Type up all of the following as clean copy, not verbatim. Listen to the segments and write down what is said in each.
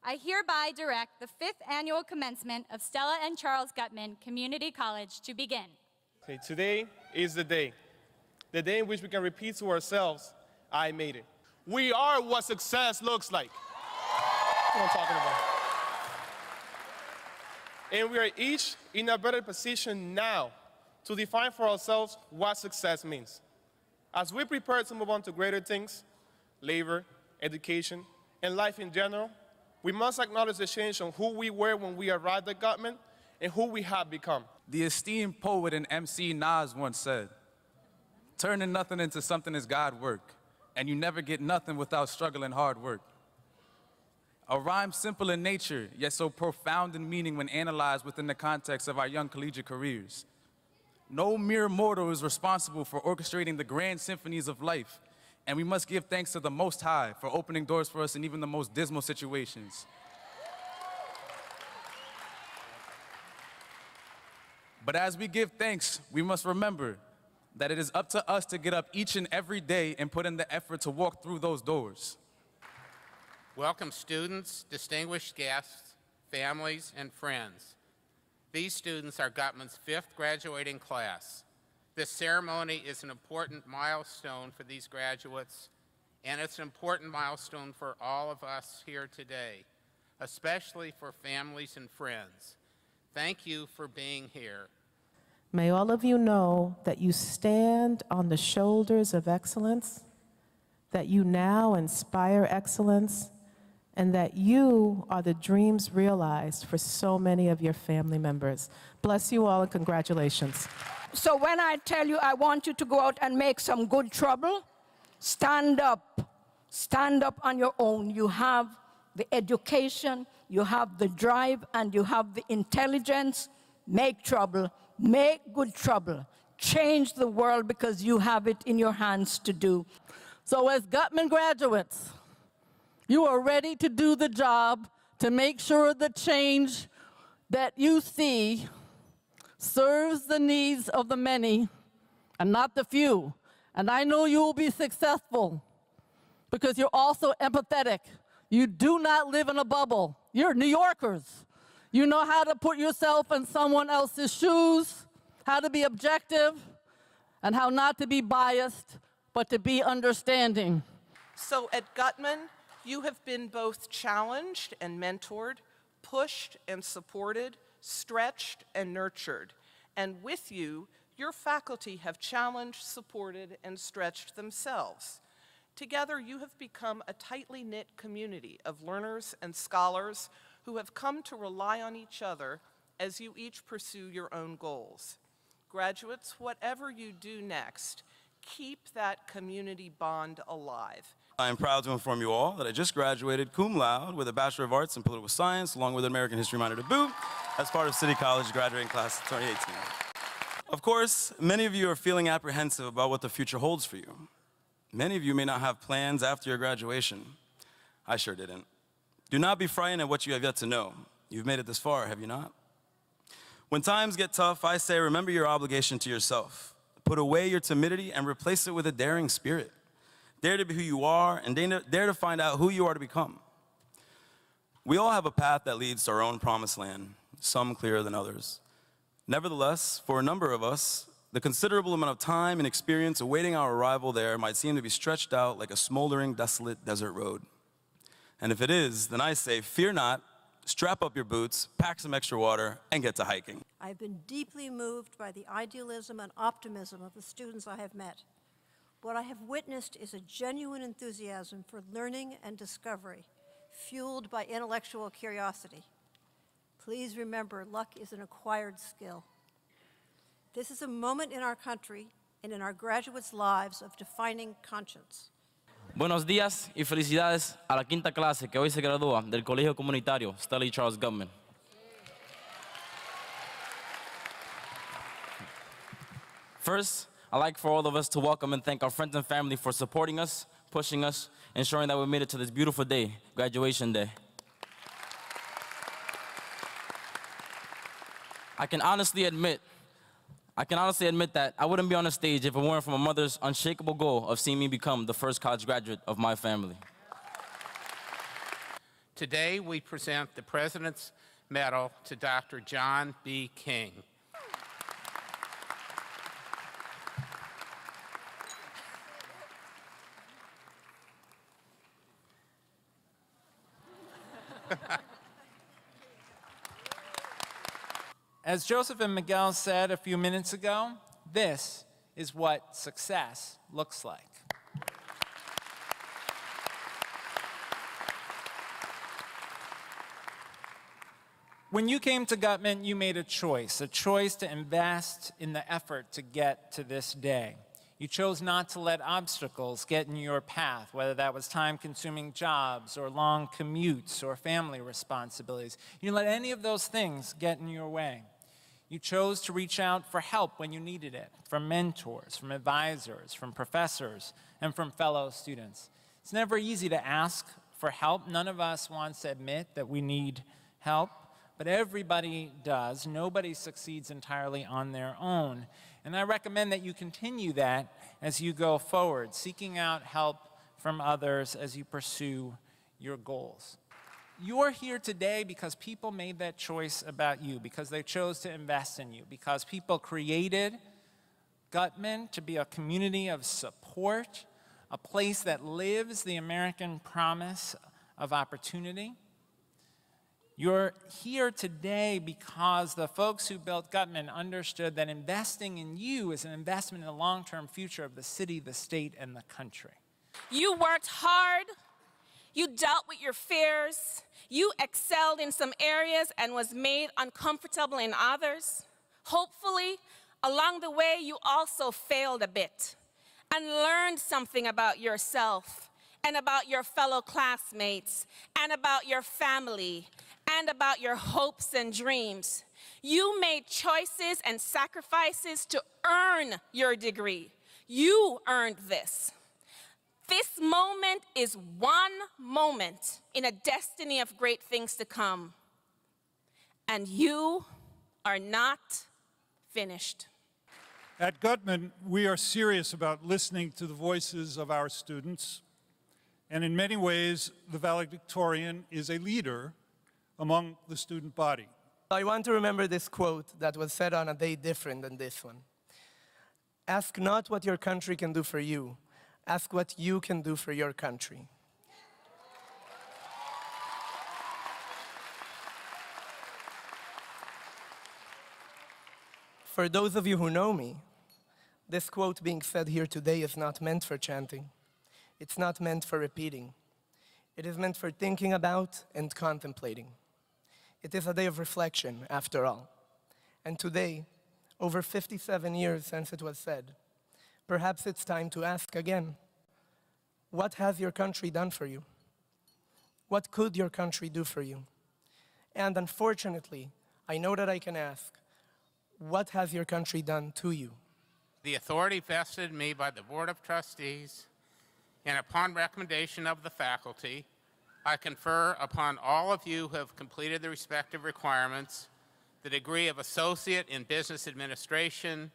I hereby direct the 5th annual commencement of Stella and Charles Guttman Community College to begin. Okay, today is the day in which we can repeat to ourselves, I made it. We are what success looks like. That's what I'm talking about. And we are each in a better position now to define for ourselves what success means. As we prepare to move on to greater things, labor, education, and life in general, we must acknowledge the change on who we were when we arrived at Guttman and who we have become. The esteemed poet and MC Nas once said, "Turning nothing into something is God work, and you never get nothing without struggle and hard work." A rhyme simple in nature, yet so profound in meaning when analyzed within the context of our young collegiate careers. No mere mortal is responsible for orchestrating the grand symphonies of life, and we must give thanks to the Most High for opening doors for us in even the most dismal situations. But as we give thanks, we must remember that it is up to us to get up each and every day and put in the effort to walk through those doors. Welcome students, distinguished guests, families, and friends. These students are Guttman's 5th graduating class. This ceremony is an important milestone for these graduates, and it's an important milestone for all of us here today, especially for families and friends. Thank you for being here. May all of you know that you stand on the shoulders of excellence, that you now inspire excellence, and that you are the dreams realized for so many of your family members. Bless you all and congratulations. So when I tell you I want you to go out and make some good trouble, stand up. Stand up on your own. You have the education, you have the drive, and you have the intelligence. Make trouble. Make good trouble. Change the world because you have it in your hands to do. So as Guttman graduates, you are ready to do the job to make sure the change that you see serves the needs of the many and not the few. And I know you will be successful because you're also empathetic. You do not live in a bubble. You're New Yorkers. You know how to put yourself in someone else's shoes, how to be objective, and how not to be biased, but to be understanding. So at Guttman, you have been both challenged and mentored, pushed and supported, stretched and nurtured. And with you, your faculty have challenged, supported, and stretched themselves. Together, you have become a tightly knit community of learners and scholars who have come to rely on each other as you each pursue your own goals. Graduates, whatever you do next, keep that community bond alive. I am proud to inform you all that I just graduated cum laude with a Bachelor of Arts in Political Science, along with an American History minor to boot, as part of City College graduating class of 2018. Of course, many of you are feeling apprehensive about what the future holds for you. Many of you may not have plans after your graduation. I sure didn't. Do not be frightened at what you have yet to know. You've made it this far, have you not? When times get tough, I say remember your obligation to yourself. Put away your timidity and replace it with a daring spirit. Dare to be who you are and dare to find out who you are to become. We all have a path that leads to our own promised land, some clearer than others. Nevertheless, for a number of us, the considerable amount of time and experience awaiting our arrival there might seem to be stretched out like a smoldering, desolate desert road. And if it is, then I say, fear not, strap up your boots, pack some extra water, and get to hiking. I've been deeply moved by the idealism and optimism of the students I have met. What I have witnessed is a genuine enthusiasm for learning and discovery, fueled by intellectual curiosity. Please remember, luck is an acquired skill. This is a moment in our country and in our graduates' lives of defining conscience. Buenos días y felicidades a la quinta clase que hoy se gradúa del Colegio Comunitario Stella y Charles Guttman. First, I'd like for all of us to welcome and thank our friends and family for supporting us, pushing us, ensuring that we made it to this beautiful day, graduation day. I can honestly admit that I wouldn't be on the stage if it weren't for my mother's unshakable goal of seeing me become the first college graduate of my family. Today, we present the President's Medal to Dr. John B. King. As Joseph and Miguel said a few minutes ago, this is what success looks like. When you came to Guttman, you made a choice to invest in the effort to get to this day. You chose not to let obstacles get in your path, whether that was time-consuming jobs or long commutes or family responsibilities. You didn't let any of those things get in your way. You chose to reach out for help when you needed it, from mentors, from advisors, from professors, and from fellow students. It's never easy to ask for help. None of us wants to admit that we need help, but everybody does. Nobody succeeds entirely on their own. And I recommend that you continue that as you go forward, seeking out help from others as you pursue your goals. You're here today because people made that choice about you, because they chose to invest in you, because people created Guttman to be a community of support, a place that lives the American promise of opportunity. You're here today because the folks who built Guttman understood that investing in you is an investment in the long-term future of the city, the state, and the country. You worked hard. You dealt with your fears. You excelled in some areas and was made uncomfortable in others. Hopefully, along the way, you also failed a bit and learned something about yourself and about your fellow classmates and about your family and about your hopes and dreams. You made choices and sacrifices to earn your degree. You earned this. This moment is one moment in a destiny of great things to come. And you are not finished. At Guttman, we are serious about listening to the voices of our students. And in many ways, the valedictorian is a leader among the student body. I want to remember this quote that was said on a day different than this one. Ask not what your country can do for you. Ask what you can do for your country. For those of you who know me, this quote being said here today is not meant for chanting. It's not meant for repeating. It is meant for thinking about and contemplating. It is a day of reflection, after all. And today, over 57 years since it was said, perhaps it's time to ask again, what has your country done for you? What could your country do for you? And unfortunately, I know that I can ask, what has your country done to you? The authority vested in me by the Board of Trustees, and upon recommendation of the faculty, I confer upon all of you who have completed the respective requirements the degree of Associate in Business Administration,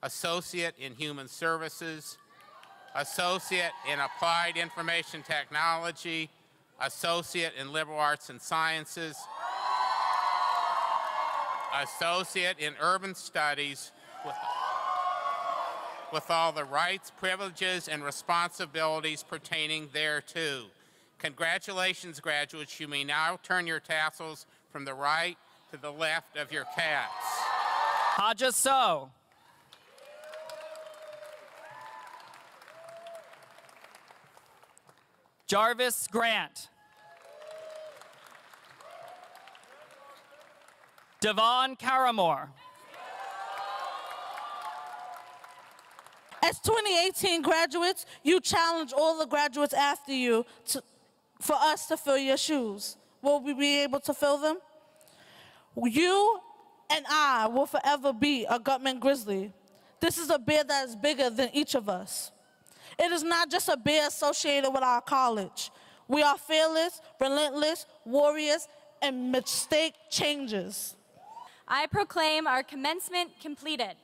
Associate in Human Services, Associate in Applied Information Technology, Associate in Liberal Arts and Sciences, Associate in Urban Studies with all the rights, privileges, and responsibilities pertaining thereto. Congratulations, graduates. You may now turn your tassels from the right to the left of your caps. Haja So. Jarvis Grant. Devon Caramore. As 2018 graduates, you challenge all the graduates after you for us to fill your shoes. Will we be able to fill them? You and I will forever be a Guttman Grizzly. This is a bear that is bigger than each of us. It is not just a bear associated with our college. We are fearless, relentless, warriors, and mistake changers. I proclaim our commencement completed.